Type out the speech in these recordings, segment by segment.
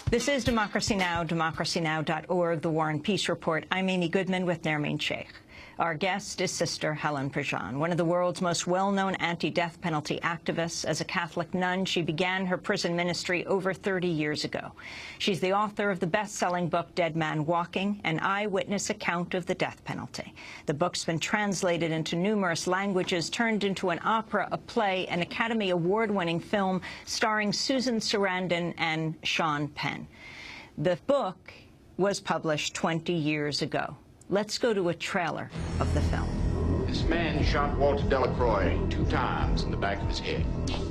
This is Democracy Now!, democracynow.org, The War and Peace Report. I'm Amy Goodman with Nermeen Sheikh. Our guest is Sister Helen Prejean, one of the world's most well-known anti-death penalty activists. As a Catholic nun, she began her prison ministry over 30 years ago. She's the author of the best-selling book, Dead Man Walking, an eyewitness account of the death penalty. The book's been translated into numerous languages, turned into an opera, a play, an Academy Award-winning film starring Susan Sarandon and Sean Penn. The book was published 20 years ago. Let's go to a trailer of the film. This man shot Walter Delacroix 2 times in the back of his head,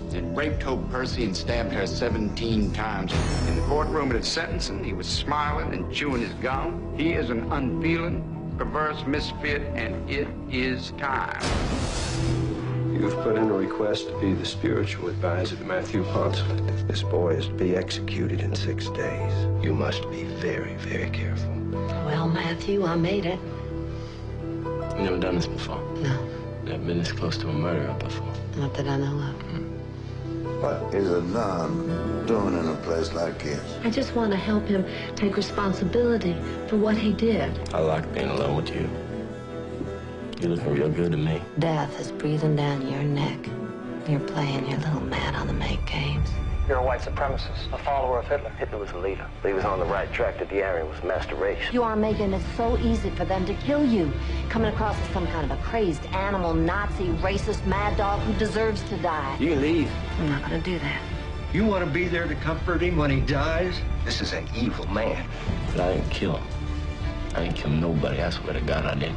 then raped Hope Percy and stabbed her 17 times. In the courtroom at his sentencing, he was smiling and chewing his gum. He is an unfeeling, perverse misfit, and it is time. You've put in a request to be the spiritual advisor to Matthew Poncelet. If this boy is to be executed in 6 days, you must be very, very careful. Well, Matthew, I made it. You never done this before? No. Never been this close to a murder before? Not that I know of. What is a nun doing in a place like this? I just want to help him take responsibility for what he did. I like being alone with you. You're looking real good to me. Death is breathing down your neck. You're playing your little man on the make games. You're a white supremacist, a follower of Hitler. Hitler was a leader, but he was on the right track that the Aryan was master race. You are making it so easy for them to kill you, coming across as some kind of a crazed animal, Nazi, racist, mad dog who deserves to die. You can leave. I'm not going to do that. You want to be there to comfort him when he dies? This is an evil man. But I didn't kill him. I didn't kill nobody. I swear to God I didn't.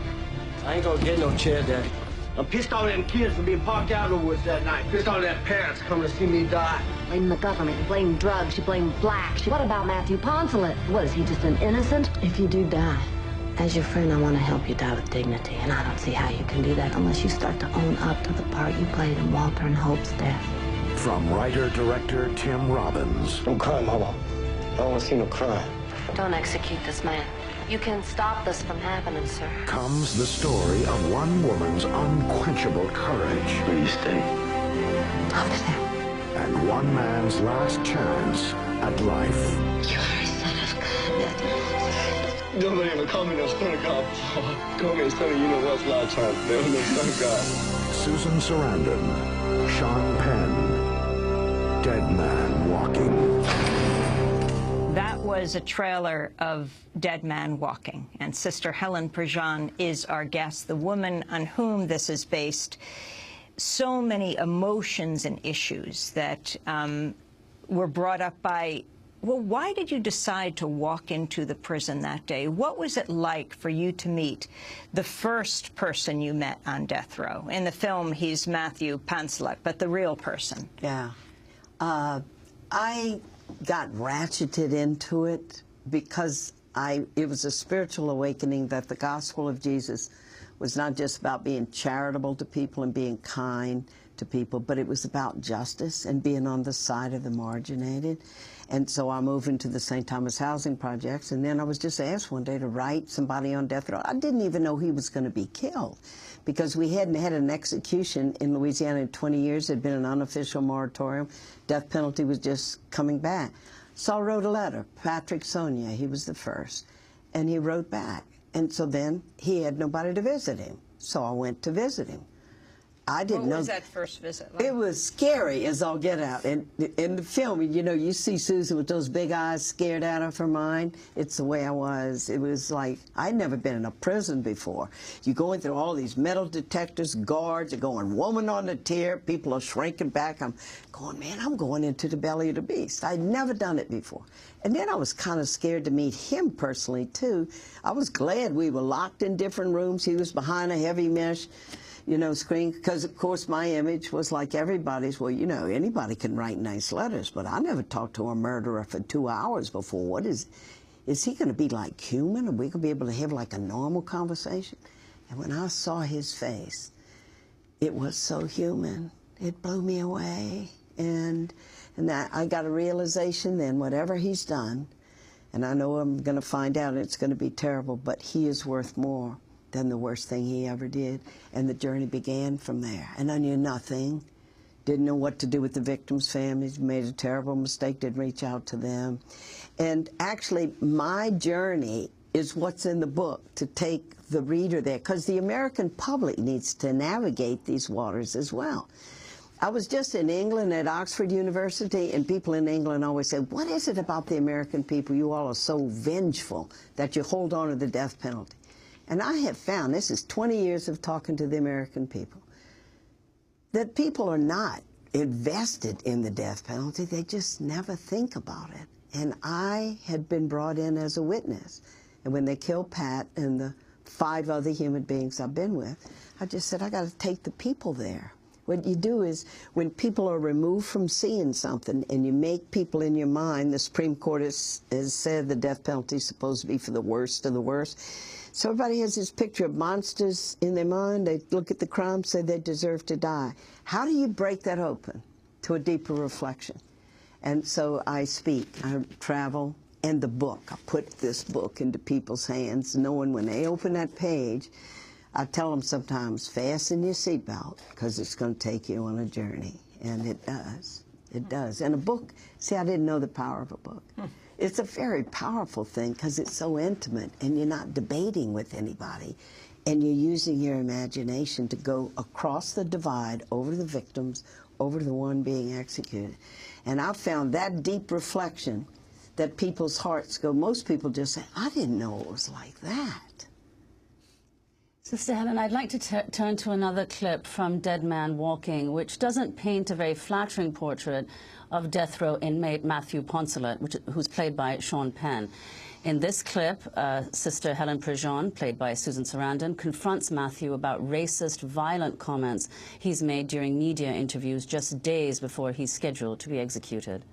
I ain't gonna get no chair, Daddy. I'm pissed off at them kids for being parked out in the woods that night. Pissed off at them parents coming to see me die. You blame the government, you blame drugs, you blame blacks. What about Matthew Poncelet? What, is he just an innocent? If you do die, as your friend, I want to help you die with dignity, and I don't see how you can do that unless you start to own up to the part you played in Walter and Hope's death. From writer-director Tim Robbins. No crime, Mama. I don't want to see no crime. Don't execute this man. You can stop this from happening, sir. Comes the story of one woman's unquenchable courage. Where do you stay? Over there. And one man's last chance at life. You are a son of God. Nobody ever called me no son of God. Oh, call me a son of you-know-what's a lot of times. Never no son of God. Susan Sarandon, Sean Penn, Dead Man Walking. That was a trailer of Dead Man Walking, and Sister Helen Prejean is our guest, the woman on whom this is based. So many emotions and issues that were brought up by, well, why did you decide to walk into the prison that day? What was it like for you to meet the first person you met on death row? In the film, he's Matthew Poncelet, but the real person. Yeah. I got ratcheted into it because it was a spiritual awakening that the gospel of Jesus was not just about being charitable to people and being kind to people, but it was about justice and being on the side of the marginated. And so I moved into the St. Thomas housing projects, and then I was just asked one day to write somebody on death row. I didn't even know he was going to be killed because we hadn't had an execution in Louisiana in 20 years. There had been an unofficial moratorium. Death penalty was just coming back. So I wrote a letter. Patrick Sonia, he was the first, and he wrote back. And so then he had nobody to visit him. So I went to visit him. I didn't know. What was that first visit like? It was scary as all get out. And in the film, you know, you see Susan with those big eyes scared out of her mind. It's the way I was. It was like, I'd never been in a prison before. You're going through all these metal detectors, guards, you're going woman on the tier, people are shrinking back. I'm going, man, I'm going into the belly of the beast. I'd never done it before. And then I was kind of scared to meet him personally, too. I was glad we were locked in different rooms. He was behind a heavy mesh, you know, screen, because, of course, my image was like everybody's. Well, you know, anybody can write nice letters, but I never talked to a murderer for 2 hours before. What is he going to be like human? Are we going to be able to have like a normal conversation? And when I saw his face, it was so human. It blew me away. And that I got a realization then, whatever he's done, and I know I'm going to find out it's going to be terrible, but he is worth more than the worst thing he ever did. And the journey began from there. And I knew nothing didn't know what to do with the victims' families, made a terrible mistake, didn't reach out to them. And actually, my journey is what's in the book, to take the reader there, because the American public needs to navigate these waters as well. I was just in England at Oxford University, and people in England always say, what is it about the American people? You all are so vengeful that you hold on to the death penalty. And I have found, this is 20 years of talking to the American people, that people are not invested in the death penalty. They just never think about it. And I had been brought in as a witness. And when they killed Pat and the 5 other human beings I've been with, I just said, I got to take the people there. What you do is, when people are removed from seeing something and you make people in your mind, the Supreme Court has said the death penalty is supposed to be for the worst of the worst. So everybody has this picture of monsters in their mind. They look at the crime, say they deserve to die. How do you break that open to a deeper reflection? And so I speak, I travel, and the book. I put this book into people's hands, knowing when they open that page, I tell them sometimes, fasten your seatbelt, because it's going to take you on a journey. And it does. It does. And a book, see, I didn't know the power of a book. It's a very powerful thing because it's so intimate, and you're not debating with anybody, and you're using your imagination to go across the divide, over the victims, over the one being executed. And I found that deep reflection that people's hearts go, most people just say, I didn't know it was like that. Sister Helen, I'd like to turn to another clip from Dead Man Walking, which doesn't paint a very flattering portrait of death row inmate Matthew Poncelet, who's played by Sean Penn. In this clip, Sister Helen Prejean, played by Susan Sarandon, confronts Matthew about racist, violent comments he's made during media interviews just days before he's scheduled to be executed.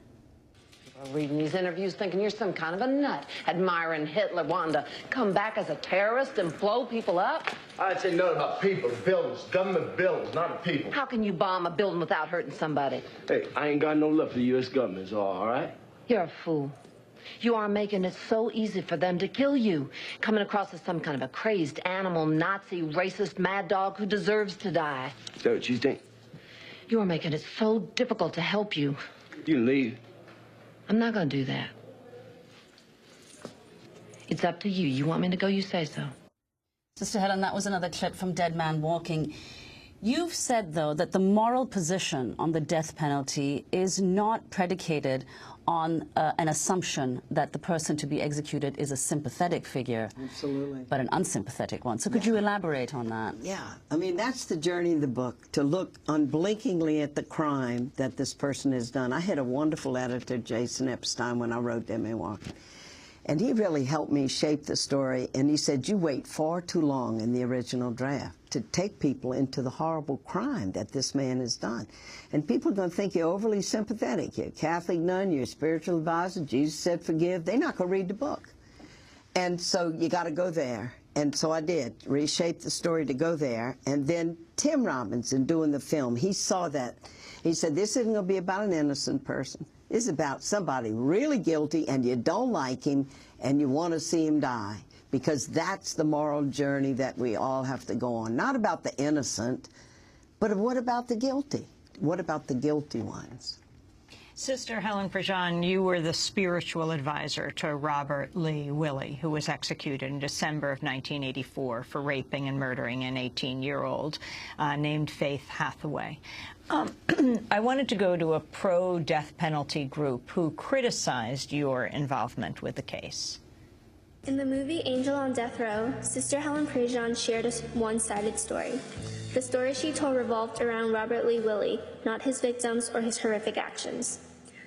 Reading these interviews thinking you're some kind of a nut, admiring Hitler, wanting to come back as a terrorist and blow people up. I'd say nothing about people, buildings, government buildings, not the people. How can you bomb a building without hurting somebody? Hey, I ain't got no love for the U.S. government, all right? You're a fool. You are making it so easy for them to kill you, coming across as some kind of a crazed animal, Nazi, racist mad dog who deserves to die. Is that what you think? You are making it so difficult to help you. You can leave. I'm not going to do that. It's up to you. You want me to go, you say so. Sister Helen, that was another clip from Dead Man Walking. You've said, though, that the moral position on the death penalty is not predicated on an assumption that the person to be executed is a sympathetic figure. Absolutely. But an unsympathetic one. So could you elaborate on that? Yeah. I mean, that's the journey of the book, to look unblinkingly at the crime that this person has done. I had a wonderful editor, Jason Epstein, when I wrote Dead Man Walking. And he really helped me shape the story. And he said, you wait far too long in the original draft to take people into the horrible crime that this man has done. And people are going to think you're overly sympathetic. You're a Catholic nun, you're a spiritual advisor, Jesus said forgive. They're not going to read the book. And so you got to go there. And so I did, reshape the story to go there. And then Tim Robinson, doing the film, he saw that. He said, this isn't going to be about an innocent person. This is about somebody really guilty, and you don't like him, and you want to see him die. Because that's the moral journey that we all have to go on. Not about the innocent, but what about the guilty? What about the guilty ones? Sister Helen Prejean, you were the spiritual advisor to Robert Lee Willie, who was executed in December of 1984 for raping and murdering an 18-year-old named Faith Hathaway. I wanted to go to a pro-death penalty group who criticized your involvement with the case. In the movie Angel on Death Row, Sister Helen Prejean shared a one-sided story. The story she told revolved around Robert Lee Willie, not his victims or his horrific actions.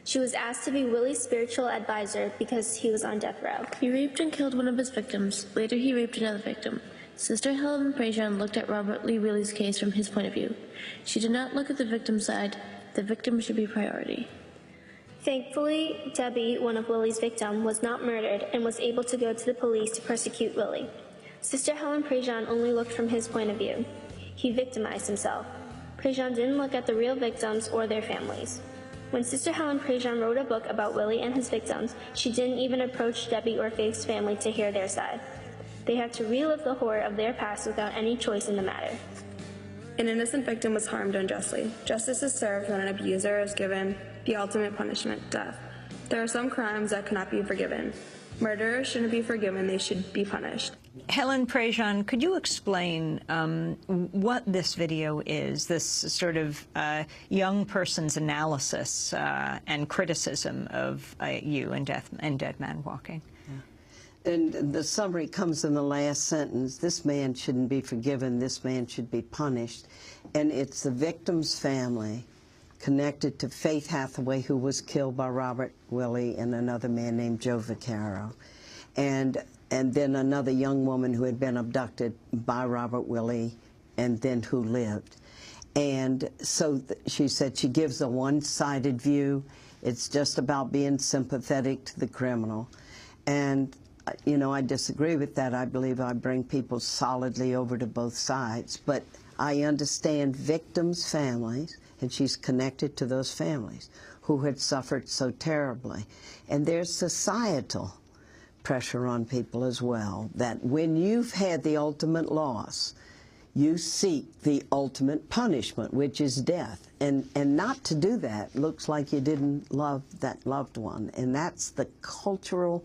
She was asked to be Willie's spiritual advisor because he was on death row. He raped and killed one of his victims. Later, he raped another victim. Sister Helen Prejean looked at Robert Lee Willie's case from his point of view. She did not look at the victim's side. The victim should be priority. Thankfully, Debbie, one of Willie's victims, was not murdered and was able to go to the police to persecute Willie. Sister Helen Prejean only looked from his point of view. He victimized himself. Prejean didn't look at the real victims or their families. When Sister Helen Prejean wrote a book about Willie and his victims, she didn't even approach Debbie or Faith's family to hear their side. They had to relive the horror of their past without any choice in the matter. An innocent victim was harmed unjustly. Justice is served when an abuser is given the ultimate punishment, death. There are some crimes that cannot be forgiven. Murderers shouldn't be forgiven, they should be punished. Helen Prejean, could you explain what this video is, this sort of young person's analysis and criticism of you and Dead Man Walking? And the summary comes in the last sentence. This man shouldn't be forgiven. This man should be punished. And it's the victim's family connected to Faith Hathaway, who was killed by Robert Willie and another man named Joe Vaccaro. And then another young woman who had been abducted by Robert Willie and then who lived. And so she said she gives a one-sided view. It's just about being sympathetic to the criminal. And you know, I disagree with that. I believe I bring people solidly over to both sides. But I understand victims' families, and she's connected to those families who had suffered so terribly. And there's societal pressure on people as well, that when you've had the ultimate loss, you seek the ultimate punishment, which is death. And not to do that looks like you didn't love that loved one. And that's the cultural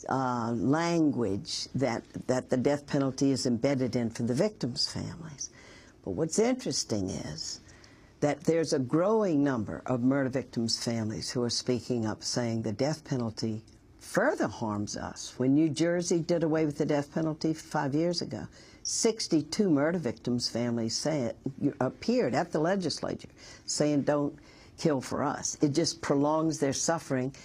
language that the death penalty is embedded in for the victims' families. But what's interesting is that there's a growing number of murder victims' families who are speaking up saying the death penalty further harms us. When New Jersey did away with the death penalty 5 years ago, 62 murder victims' families appeared at the legislature saying don't kill for us. It just prolongs their suffering.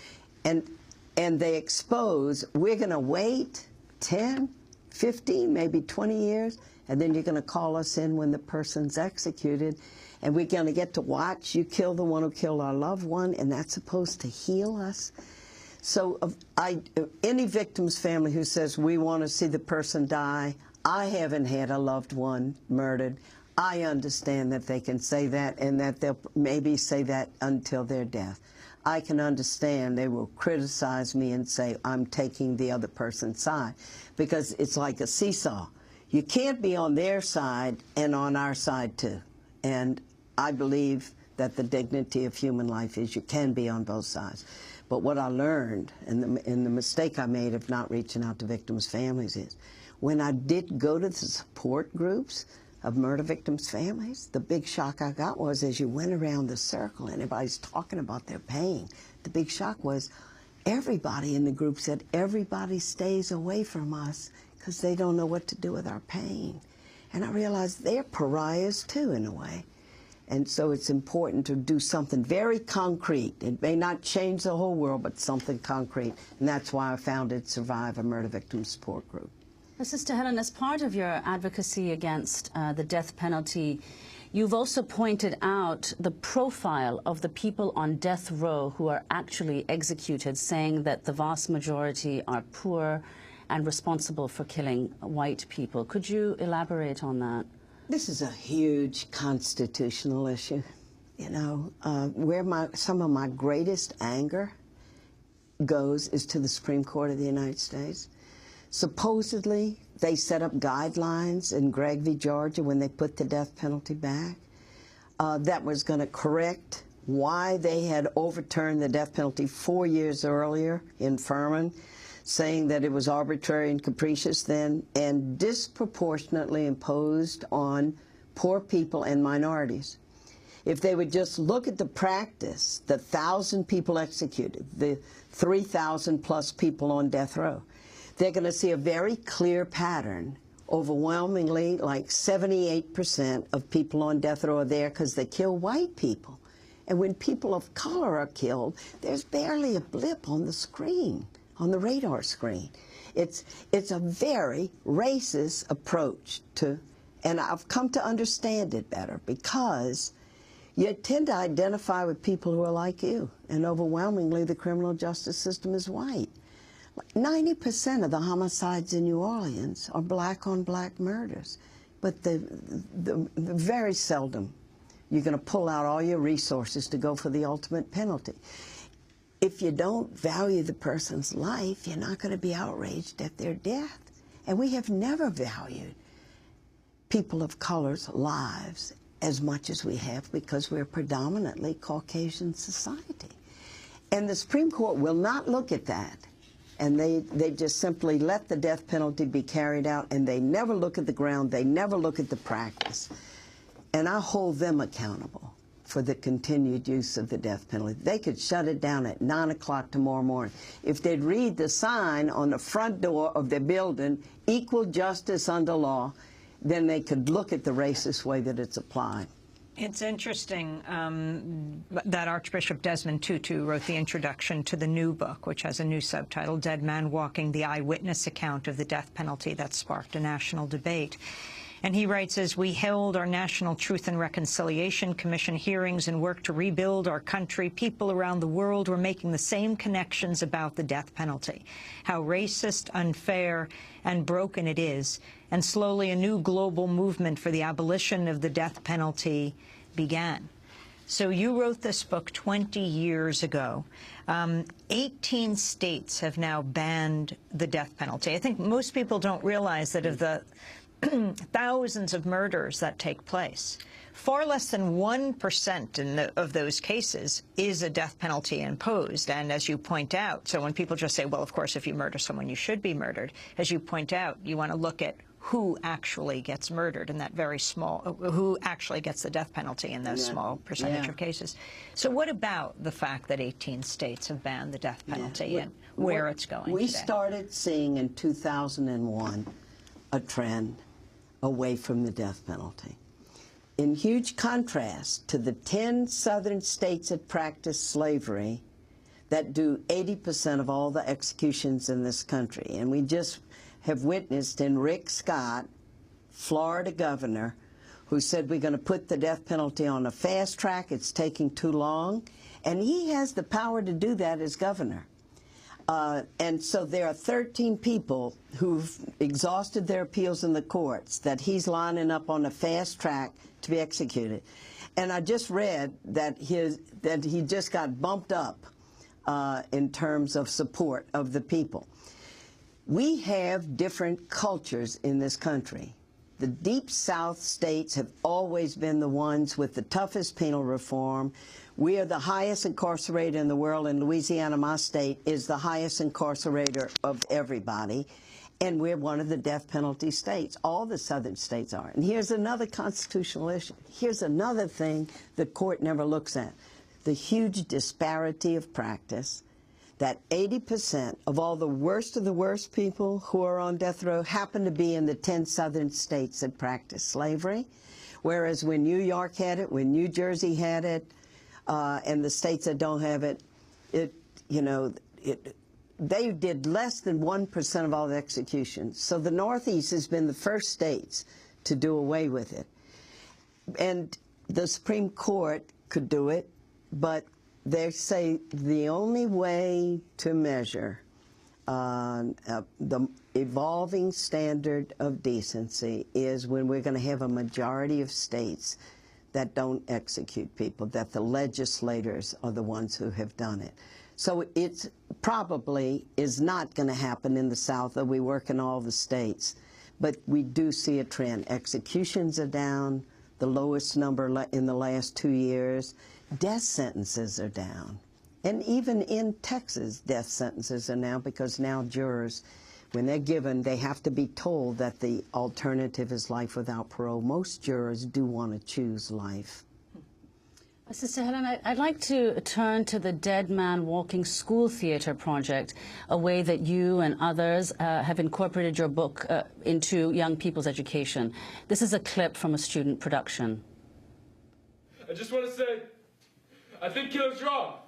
And they expose, we're going to wait 10, 15, maybe 20 years, and then you're going to call us in when the person's executed, and we're going to get to watch you kill the one who killed our loved one, and that's supposed to heal us. So any victim's family who says we want to see the person die, I haven't had a loved one murdered, I understand that they can say that, and that they'll maybe say that until their death. I can understand they will criticize me and say I'm taking the other person's side, because it's like a seesaw. You can't be on their side and on our side too. And I believe that the dignity of human life is you can be on both sides. But what I learned, and the mistake I made of not reaching out to victims' families, is when I did go to the support groups of murder victims' families, the big shock I got was as you went around the circle and everybody's talking about their pain, the big shock was everybody in the group said everybody stays away from us because they don't know what to do with our pain. And I realized they're pariahs too, in a way. And so it's important to do something very concrete. It may not change the whole world, but something concrete. And that's why I founded Survive, a murder victim support group. Sister Helen, as part of your advocacy against the death penalty, you've also pointed out the profile of the people on death row who are actually executed, saying that the vast majority are poor and responsible for killing white people. Could you elaborate on that? This is a huge constitutional issue. You know, where some of my greatest anger goes is to the Supreme Court of the United States. Supposedly, they set up guidelines in Gregg v. Georgia when they put the death penalty back that was going to correct why they had overturned the death penalty 4 years earlier in Furman, saying that it was arbitrary and capricious then and disproportionately imposed on poor people and minorities. If they would just look at the practice, the 1,000 people executed, the 3,000 plus people on death row, they're going to see a very clear pattern. Overwhelmingly, like 78% of people on death row are there because they kill white people. And when people of color are killed, there's barely a blip on the screen, on the radar screen. It's a very racist approach to, and I've come to understand it better because you tend to identify with people who are like you, and overwhelmingly the criminal justice system is white. 90% of the homicides in New Orleans are black-on-black murders, but the very seldom you're going to pull out all your resources to go for the ultimate penalty. If you don't value the person's life, you're not going to be outraged at their death. And we have never valued people of color's lives as much as we have because we're predominantly Caucasian society. And the Supreme Court will not look at that. And they just simply let the death penalty be carried out, and they never look at the ground, they never look at the practice. And I hold them accountable for the continued use of the death penalty. They could shut it down at 9 o'clock tomorrow morning. If they'd read the sign on the front door of their building, equal justice under law, then they could look at the racist way that it's applied. It's interesting that Archbishop Desmond Tutu wrote the introduction to the new book, which has a new subtitle, Dead Man Walking, the Eyewitness Account of the Death Penalty, that sparked a national debate. And he writes, as we held our National Truth and Reconciliation Commission hearings and worked to rebuild our country, people around the world were making the same connections about the death penalty, how racist, unfair, and broken it is. And slowly a new global movement for the abolition of the death penalty began. So you wrote this book 20 years ago. 18 states have now banned the death penalty. I think most people don't realize that of the thousands of murders that take place, far less than 1% of those cases is a death penalty imposed. And as you point out, so when people just say, well, of course, if you murder someone, you should be murdered, as you point out, you want to look at who actually gets murdered in that very small, who actually gets the death penalty in those small percentage of cases. So what about the fact that 18 states have banned the death penalty and where it's going We today? started seeing in 2001 a trend away from the death penalty. In huge contrast to the 10 southern states that practice slavery that do 80% of all the executions in this country. And we just have witnessed in Rick Scott, Florida governor, who said we're going to put the death penalty on a fast track, it's taking too long. And he has the power to do that as governor. And so there are 13 people who've exhausted their appeals in the courts that he's lining up on a fast track to be executed. And I just read that he just got bumped up in terms of support of the people. We have different cultures in this country. The Deep South states have always been the ones with the toughest penal reform. We are the highest incarcerator in the world, and Louisiana, my state, is the highest incarcerator of everybody. And we're one of the death penalty states. All the southern states are. And here's another constitutional issue. Here's another thing the court never looks at. The huge disparity of practice, that 80% of all the worst people who are on death row happen to be in the 10 southern states that practice slavery. Whereas when New York had it, when New Jersey had it, and the states that don't have it, they did less than 1% of all the executions. So the Northeast has been the first states to do away with it. And the Supreme Court could do it, but they say the only way to measure the evolving standard of decency is when we're going to have a majority of states that don't execute people, that the legislators are the ones who have done it. So it probably is not going to happen in the South, though we work in all the states. But we do see a trend. Executions are down, the lowest number in the last 2 years. Death sentences are down. And even in Texas, death sentences are now, because now jurors, when they're given, they have to be told that the alternative is life without parole. Most jurors do want to choose life. Sister Helen, I'd like to turn to the Dead Man Walking School Theater project, a way that you and others have incorporated your book into young people's education. This is a clip from a student production. I just want to say, I think killing's wrong.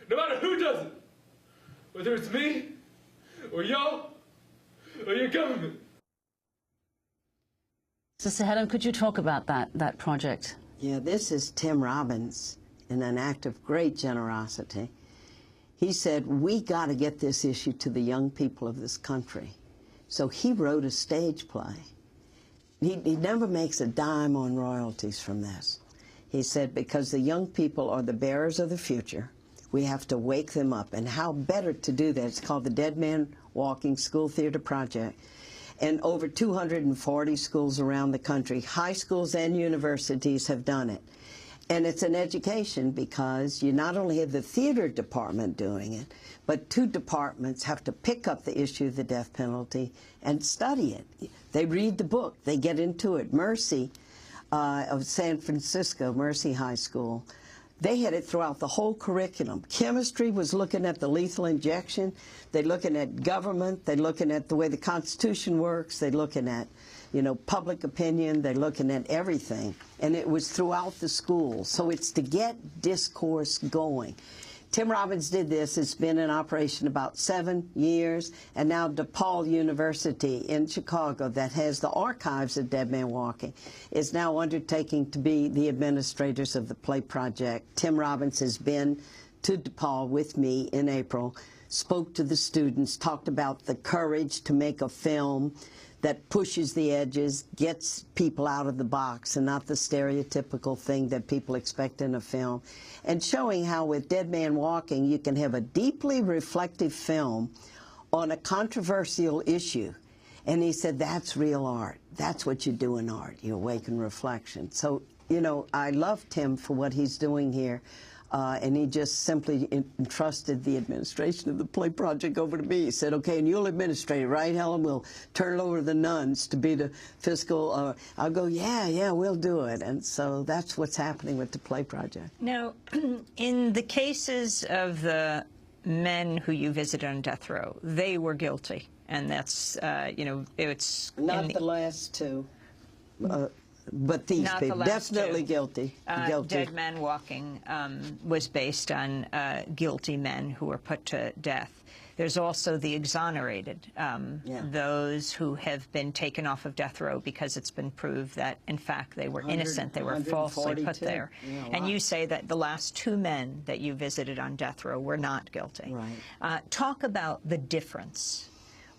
No matter who does it. Whether it's me, or y'all, or your government. Sister Helen, could you talk about that project? Yeah, this is Tim Robbins in an act of great generosity. He said, we got to get this issue to the young people of this country. So he wrote a stage play. He never makes a dime on royalties from this. He said, because the young people are the bearers of the future, we have to wake them up. And how better to do that? It's called the Dead Man Walking School Theater Project. And over 240 schools around the country, high schools and universities have done it. And it's an education because you not only have the theater department doing it, but 2 departments have to pick up the issue of the death penalty and study it. They read the book, they get into it. Mercy of San Francisco, Mercy High School, they had it throughout the whole curriculum. Chemistry was looking at the lethal injection. They're looking at government. They're looking at the way the Constitution works. They're looking at, you know, public opinion. They're looking at everything. And it was throughout the school. So it's to get discourse going. Tim Robbins did this. It's been in operation about 7 years. And now DePaul University in Chicago, that has the archives of Dead Man Walking, is now undertaking to be the administrators of the Play Project. Tim Robbins has been to DePaul with me in April, spoke to the students, talked about the courage to make a film that pushes the edges, gets people out of the box and not the stereotypical thing that people expect in a film, and showing how with Dead Man Walking you can have a deeply reflective film on a controversial issue. And he said, that's real art. That's what you do in art. You awaken reflection. So, you know, I love Tim for what he's doing here. And he just simply entrusted the administration of the Play Project over to me. He said, okay, and you'll administrate it, right, Helen? We'll turn it over to the nuns to be the fiscal. I'll go, yeah, we'll do it. And so that's what's happening with the Play Project. Now, in the cases of the men who you visited on death row, they were guilty. And that's, you know, it's... Not the last 2. But these people, definitely guilty. Dead Man Walking was based on guilty men who were put to death. There's also the exonerated, those who have been taken off of death row because it's been proved that, in fact, they were innocent, they were falsely put there. Yeah, and you say that the last 2 men that you visited on death row were not guilty. Right. Talk about the difference.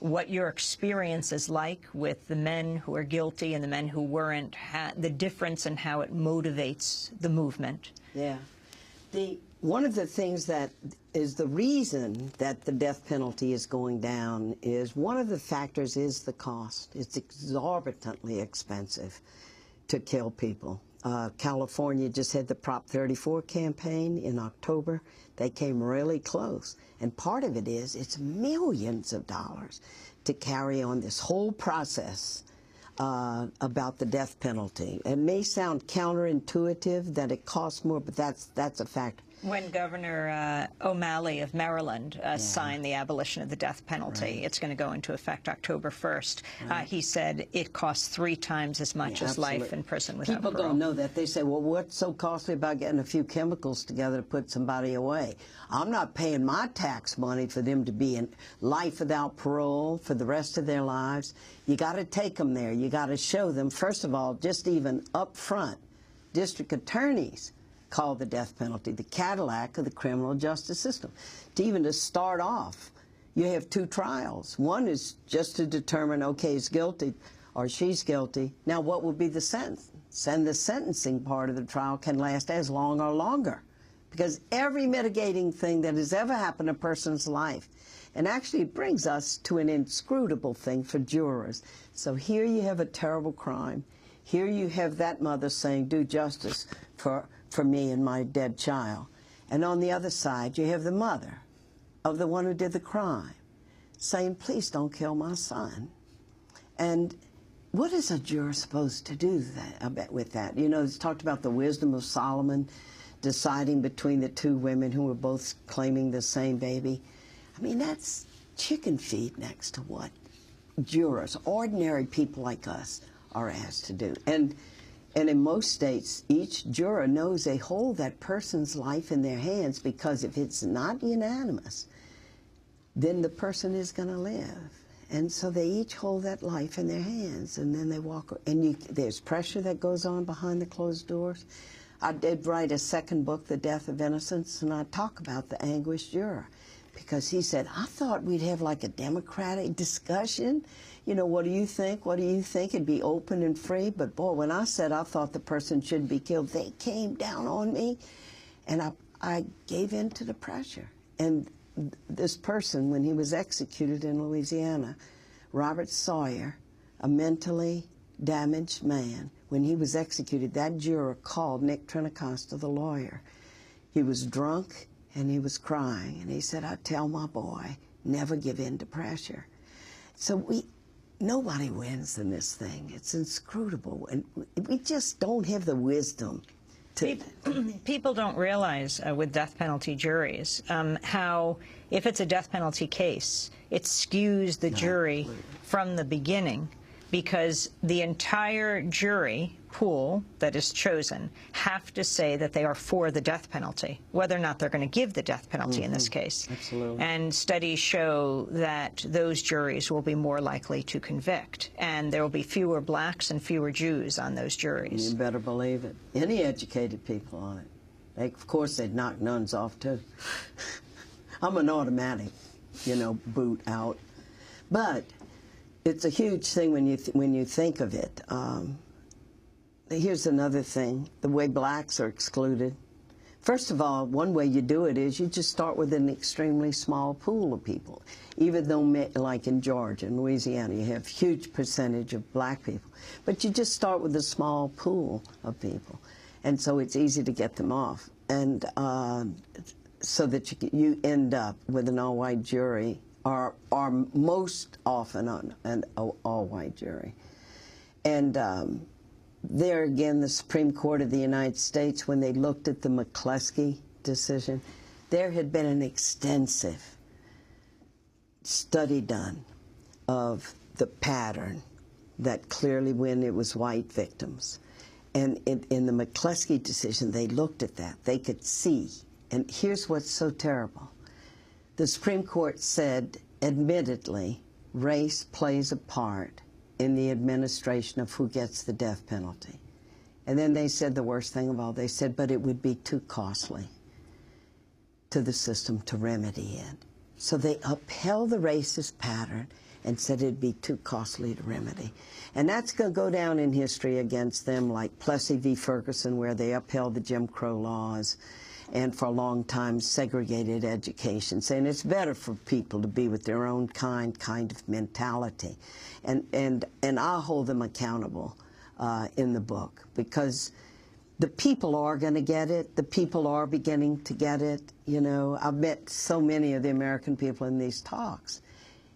What your experience is like with the men who are guilty and the men who weren't, the difference in how it motivates the movement. Yeah. One of the things that is the reason that the death penalty is going down is one of the factors is the cost. It's exorbitantly expensive to kill people. California just had the Prop 34 campaign in October. They came really close. And part of it is it's millions of dollars to carry on this whole process about the death penalty. It may sound counterintuitive that it costs more, but that's a fact. When Governor O'Malley of Maryland signed the abolition of the death penalty, it's going to go into effect October 1st, he said it costs 3 times as much as life in prison without parole. People don't know that. They say, well, what's so costly about getting a few chemicals together to put somebody away? I'm not paying my tax money for them to be in life without parole for the rest of their lives. You got to take them there. You got to show them, first of all, just even up front, district attorneys call the death penalty the Cadillac of the criminal justice system. To start off, you have 2 trials. One is just to determine, okay, he's guilty or she's guilty. Now, what will be the sentence? And the sentencing part of the trial can last as long or longer, because every mitigating thing that has ever happened in a person's life, and actually it brings us to an inscrutable thing for jurors. So here you have a terrible crime. Here you have that mother saying, do justice for me and my dead child. And on the other side, you have the mother of the one who did the crime saying, please don't kill my son. And what is a juror supposed to do with that? You know, it's talked about the wisdom of Solomon deciding between the 2 women who were both claiming the same baby. I mean, that's chicken feed next to what jurors, ordinary people like us, are asked to do. And in most states, each juror knows they hold that person's life in their hands, because if it's not unanimous, then the person is going to live. And so they each hold that life in their hands, and then they walk. And there's pressure that goes on behind the closed doors. I did write a second book, The Death of Innocence, and I talk about the anguished juror, because he said, I thought we'd have like a democratic discussion. You know, what do you think? What do you think? It'd be open and free. But boy, when I said I thought the person shouldn't be killed, they came down on me, and I gave in to the pressure. And this person, when he was executed in Louisiana, Robert Sawyer, a mentally damaged man. When he was executed, that juror called Nick Trinacosta, the lawyer. He was drunk and he was crying, and he said, "I tell my boy, never give in to pressure." So nobody wins in this thing. It's inscrutable, and we just don't have the wisdom. People don't realize with death penalty juries how, if it's a death penalty case, it skews the jury from the beginning, because the entire jury pool that is chosen have to say that they are for the death penalty, whether or not they're going to give the death penalty in this case. Absolutely. And studies show that those juries will be more likely to convict, and there will be fewer blacks and fewer Jews on those juries. You better believe it. Any educated people on it. Of course, they'd knock nuns off, too. I'm an automatic, boot out. But it's a huge thing when you think of it. Here's another thing, the way blacks are excluded. First of all, one way you do it is you just start with an extremely small pool of people. Even though, like in Georgia and Louisiana, you have a huge percentage of black people. But you just start with a small pool of people. And so it's easy to get them off. And so that you end up with an all-white jury, or most often an all-white jury. And there again, the Supreme Court of the United States, when they looked at the McCleskey decision, there had been an extensive study done of the pattern that clearly when it was white victims. And in the McCleskey decision, they looked at that. They could see. And here's what's so terrible. The Supreme Court said, admittedly, race plays a part in the administration of who gets the death penalty. And then they said the worst thing of all. They said, but it would be too costly to the system to remedy it. So they upheld the racist pattern and said it'd be too costly to remedy. And that's going to go down in history against them, like Plessy v. Ferguson, where they upheld the Jim Crow laws, and for a long time segregated education, saying it's better for people to be with their own kind of mentality. And I'll hold them accountable in the book, because the people are going to get it. The people are beginning to get it. I've met so many of the American people in these talks.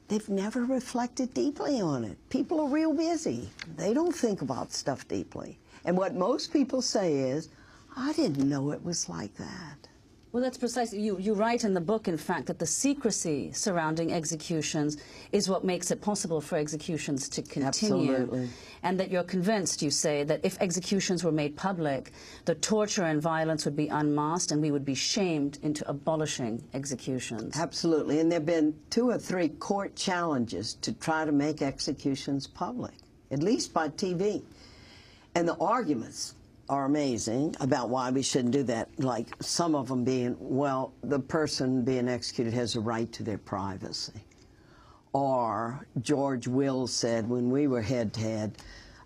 They've never reflected deeply on it. People are real busy. They don't think about stuff deeply. And what most people say is, I didn't know it was like that. Well, that's precisely, you write in the book, in fact, that the secrecy surrounding executions is what makes it possible for executions to continue. Absolutely. And that you're convinced, you say, that if executions were made public, the torture and violence would be unmasked and we would be shamed into abolishing executions. Absolutely. And there have been 2 or 3 court challenges to try to make executions public, at least by TV. And the arguments are amazing about why we shouldn't do that, like some of them being, well, the person being executed has a right to their privacy. Or George Will said when we were head-to-head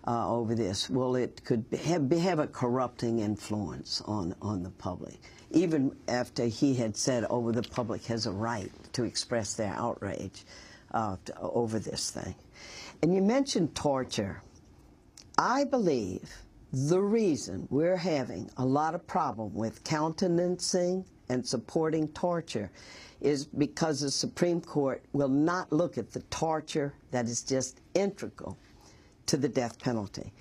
over this, well, it could have a corrupting influence on the public, even after he had said, oh, the public has a right to express their outrage over this thing. And you mentioned torture. I believe the reason we're having a lot of problem with countenancing and supporting torture is because the Supreme Court will not look at the torture that is just integral to the death penalty.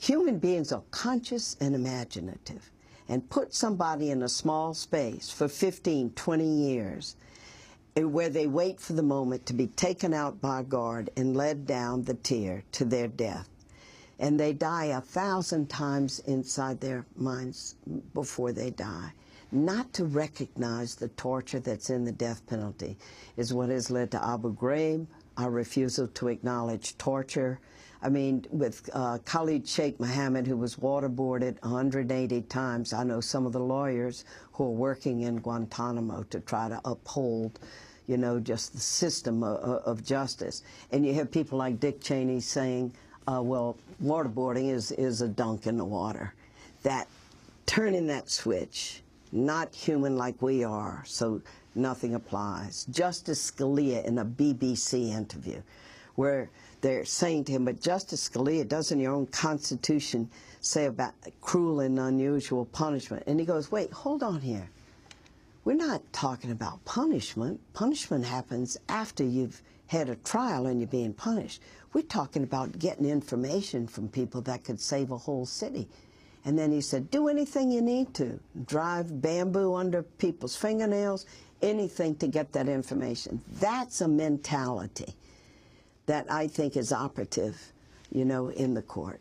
Human beings are conscious and imaginative, and put somebody in a small space for 15, 20 years where they wait for the moment to be taken out by a guard and led down the tier to their death. And they die 1,000 times inside their minds before they die. Not to recognize the torture that's in the death penalty is what has led to Abu Ghraib, our refusal to acknowledge torture. I mean, with Khalid Sheikh Mohammed, who was waterboarded 180 times, I know some of the lawyers who are working in Guantanamo to try to uphold, just the system of justice. And you have people like Dick Cheney saying, well, waterboarding is a dunk in the water. That turning that switch, not human like we are, so nothing applies. Justice Scalia in a BBC interview where they're saying to him, but Justice Scalia, doesn't your own Constitution say about cruel and unusual punishment? And he goes, wait, hold on here. We're not talking about punishment. Punishment happens after you've had a trial and you're being punished. We're talking about getting information from people that could save a whole city. And then he said, do anything you need to. Drive bamboo under people's fingernails, anything to get that information. That's a mentality that I think is operative, you know, in the court.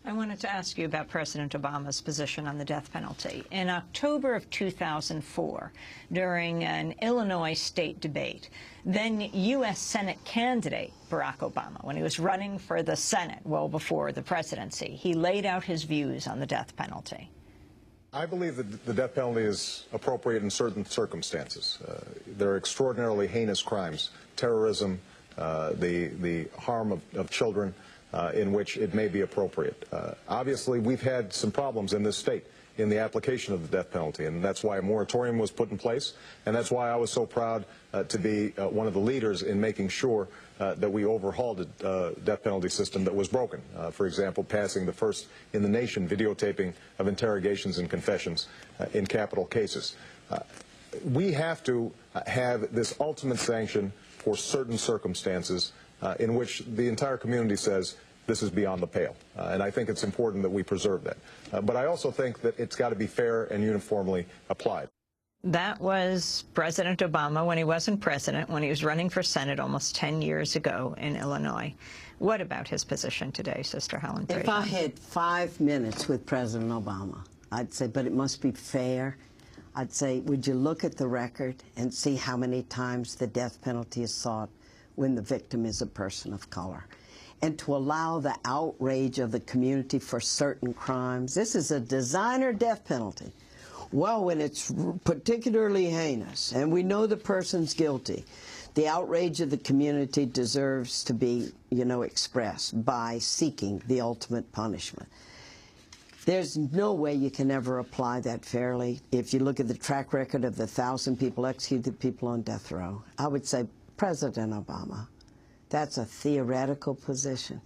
I wanted to ask you about President Obama's position on the death penalty. In October of 2004, during an Illinois state debate, then U.S. Senate candidate Barack Obama, when he was running for the Senate well before the presidency, he laid out his views on the death penalty. I believe that the death penalty is appropriate in certain circumstances. There are extraordinarily heinous crimes, terrorism, the harm of children, in which it may be appropriate. Obviously, we've had some problems in this state in the application of the death penalty, and that's why a moratorium was put in place, and that's why I was so proud to be one of the leaders in making sure that we overhauled the death penalty system that was broken. For example, passing the first in the nation videotaping of interrogations and confessions in capital cases. We have to have this ultimate sanction for certain circumstances in which the entire community says this is beyond the pale. And I think it's important that we preserve that. But I also think that it's got to be fair and uniformly applied. That was President Obama when he wasn't president, when he was running for Senate almost 10 years ago in Illinois. What about his position today, Sister Helen Prejean? If I had 5 minutes with President Obama, I'd say, but it must be fair. I'd say, would you look at the record and see how many times the death penalty is sought when the victim is a person of color? And to allow the outrage of the community for certain crimes. This is a designer death penalty. Well, when it's particularly heinous and we know the person's guilty, the outrage of the community deserves to be, you know, expressed by seeking the ultimate punishment. There's no way you can ever apply that fairly. If you look at the track record of the 1,000 people executed people on death row, I would say President Obama. That's a theoretical position.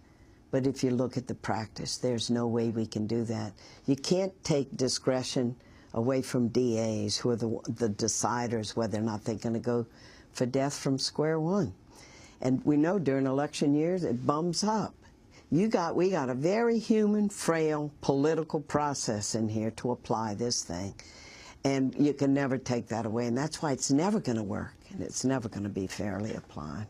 But if you look at the practice, there's no way we can do that. You can't take discretion away from DAs, who are the deciders whether or not they're going to go for death from square one. And we know during election years, it bums up. We got a very human, frail political process in here to apply this thing. And you can never take that away. And that's why it's never going to work, and it's never going to be fairly applied.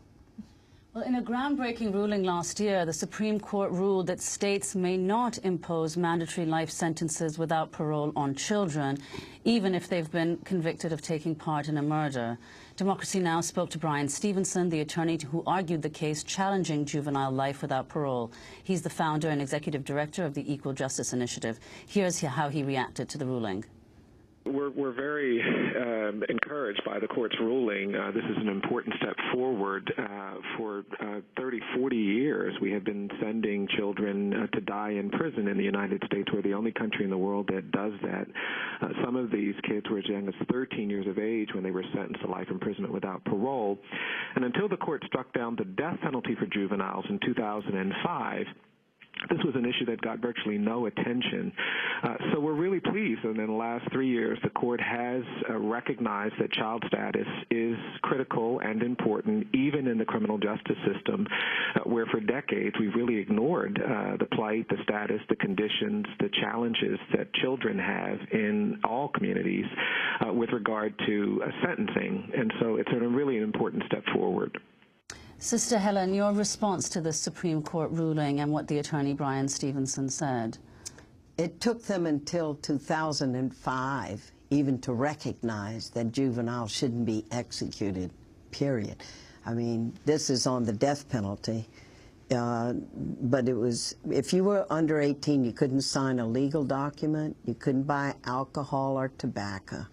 Well, in a groundbreaking ruling last year, the Supreme Court ruled that states may not impose mandatory life sentences without parole on children, even if they've been convicted of taking part in a murder. Democracy Now! Spoke to Bryan Stevenson, the attorney who argued the case challenging juvenile life without parole. He's the founder and executive director of the Equal Justice Initiative. Here's how he reacted to the ruling. We're very encouraged by the court's ruling. This is an important step forward. For 30, 40 years, we have been sending children to die in prison in the United States. We're the only country in the world that does that. Some of these kids were as young as 13 years of age when they were sentenced to life imprisonment without parole. And until the court struck down the death penalty for juveniles in 2005, this was an issue that got virtually no attention. So we're really pleased that in the last 3 years, the court has recognized that child status is critical and important, even in the criminal justice system, where for decades we've really ignored the plight, the status, the conditions, the challenges that children have in all communities with regard to sentencing. And so it's a really important step forward. Sister Helen, your response to the Supreme Court ruling and what the attorney Bryan Stevenson said? It took them until 2005 even to recognize that juveniles shouldn't be executed, period. I mean, this is on the death penalty, but it was, if you were under 18, you couldn't sign a legal document, you couldn't buy alcohol or tobacco,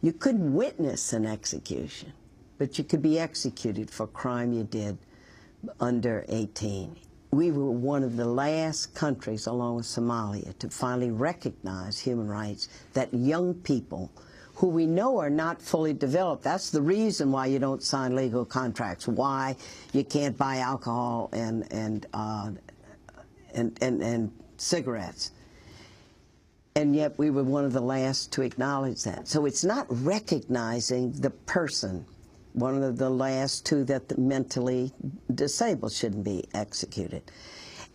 you couldn't witness an execution. But you could be executed for a crime you did under 18. We were one of the last countries, along with Somalia, to finally recognize human rights, that young people who we know are not fully developed. That's the reason why you don't sign legal contracts, why you can't buy alcohol and cigarettes. And yet we were one of the last to acknowledge that. So it's not recognizing the person. One of the last two that the mentally disabled shouldn't be executed.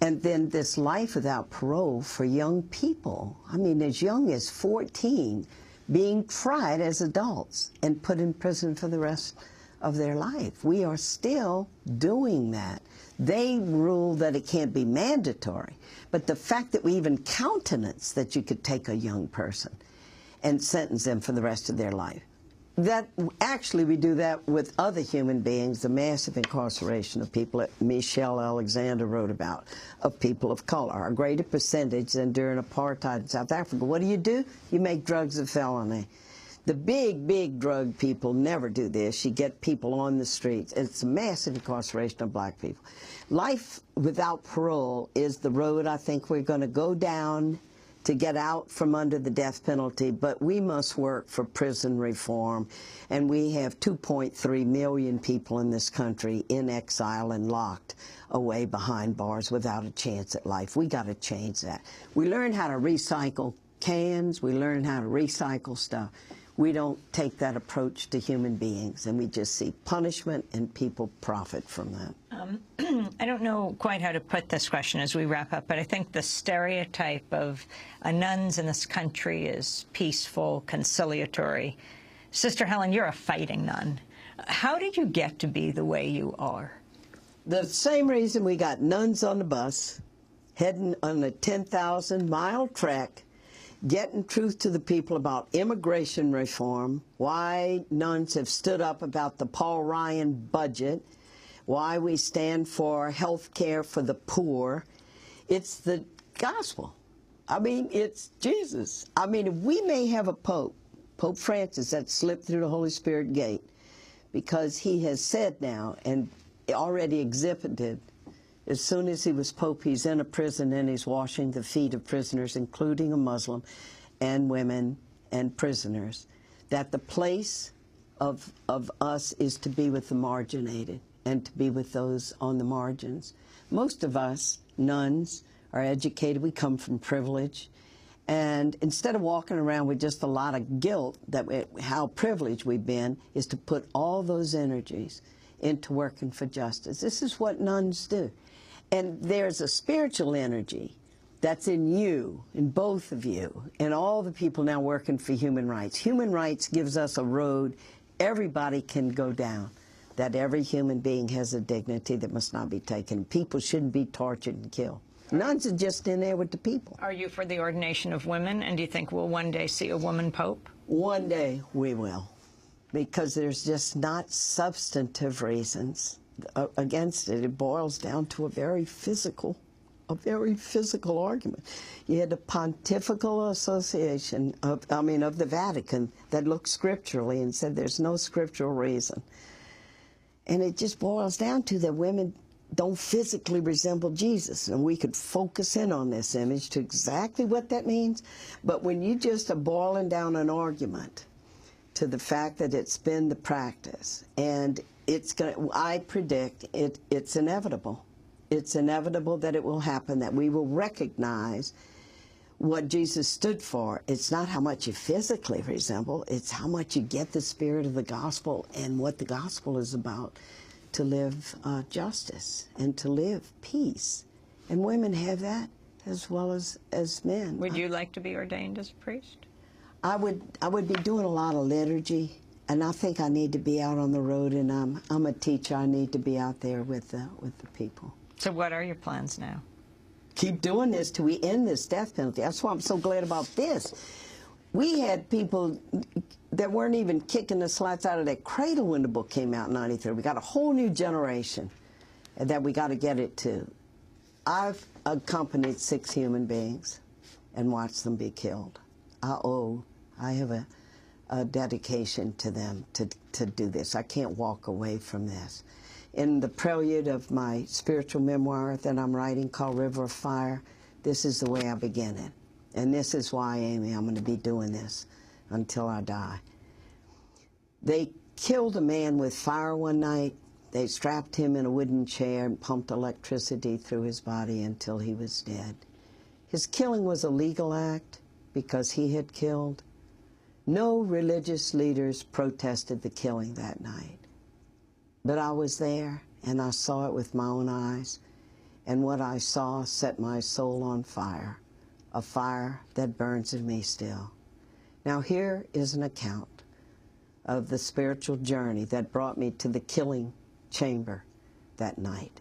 And then this life without parole for young people, I mean, as young as 14, being tried as adults and put in prison for the rest of their life. We are still doing that. They rule that it can't be mandatory, but the fact that we even countenance that you could take a young person and sentence them for the rest of their life, that actually we do that with other human beings, the massive incarceration of people that Michelle Alexander wrote about, of people of color, a greater percentage than during apartheid in South Africa. What do? You make drugs a felony. The big drug people never do this. You get people on the streets. It's a massive incarceration of black people. Life without parole is the road I think we're going to go down to get out from under the death penalty, but we must work for prison reform. And we have 2.3 million people in this country in exile and locked away behind bars without a chance at life. We got to change that. We learn how to recycle cans. We learn how to recycle stuff. We don't take that approach to human beings, and we just see punishment, and people profit from that. I don't know quite how to put this question as we wrap up, but I think the stereotype of nuns in this country is peaceful, conciliatory. Sister Helen, you're a fighting nun. How did you get to be the way you are? The same reason we got nuns on the bus, heading on a 10,000-mile trek, getting truth to the people about immigration reform, why nuns have stood up about the Paul Ryan budget, why we stand for health care for the poor. It's the gospel. I mean, it's Jesus. I mean, we may have a pope, Pope Francis, that slipped through the Holy Spirit gate because he has said now and already exhibited, as soon as he was Pope, he's in a prison and he's washing the feet of prisoners, including a Muslim, and women and prisoners, that the place of us is to be with the marginated and to be with those on the margins. Most of us, nuns, are educated. We come from privilege. And instead of walking around with just a lot of guilt that how privileged we've been, is to put all those energies into working for justice. This is what nuns do. And there's a spiritual energy that's in you, in both of you, and all the people now working for human rights. Human rights gives us a road everybody can go down, that every human being has a dignity that must not be taken. People shouldn't be tortured and killed. Nuns are just in there with the people. Are you for the ordination of women, and do you think we'll one day see a woman pope? One day we will, because there's just not substantive reasons against it. It boils down to a very physical argument. You had the Pontifical Association of the Vatican that looked scripturally and said there's no scriptural reason. And it just boils down to that women don't physically resemble Jesus. And we could focus in on this image to exactly what that means. But when you just are boiling down an argument to the fact that it's been the practice, and it's going to, I predict it's inevitable. It's inevitable that it will happen, that we will recognize what Jesus stood for. It's not how much you physically resemble, it's how much you get the spirit of the gospel and what the gospel is about, to live justice and to live peace. And women have that as well as men. Would you like to be ordained as a priest? I would be doing a lot of liturgy. And I think I need to be out on the road, and I'm a teacher. I need to be out there with the people. So what are your plans now? Keep doing this till we end this death penalty. That's why I'm so glad about this. We had people that weren't even kicking the slats out of their cradle when the book came out in '93. We got a whole new generation that we got to get it to. I've accompanied 6 human beings and watched them be killed. I have a dedication to them to do this. I can't walk away from this. In the prelude of my spiritual memoir that I'm writing called River of Fire, this is the way I begin it. And this is why, Amy, I'm going to be doing this until I die. They killed a man with fire one night. They strapped him in a wooden chair and pumped electricity through his body until he was dead. His killing was a legal act because he had killed. No religious leaders protested the killing that night. But I was there, and I saw it with my own eyes, and what I saw set my soul on fire, a fire that burns in me still. Now here is an account of the spiritual journey that brought me to the killing chamber that night,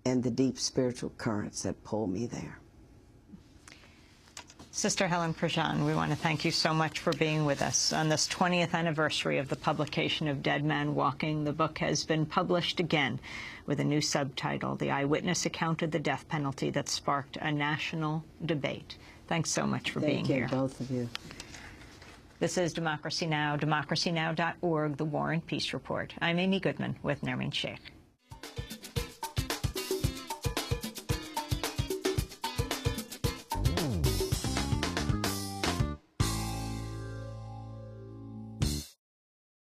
and the deep spiritual currents that pulled me there. Sister Helen Prejean, we want to thank you so much for being with us. On this 20th anniversary of the publication of Dead Man Walking, the book has been published again with a new subtitle, The Eyewitness Account of the Death Penalty, that sparked a national debate. Thanks so much for being here. Thank you, both of you. This is Democracy Now!, democracynow.org, The War and Peace Report. I'm Amy Goodman with Nermeen Sheikh.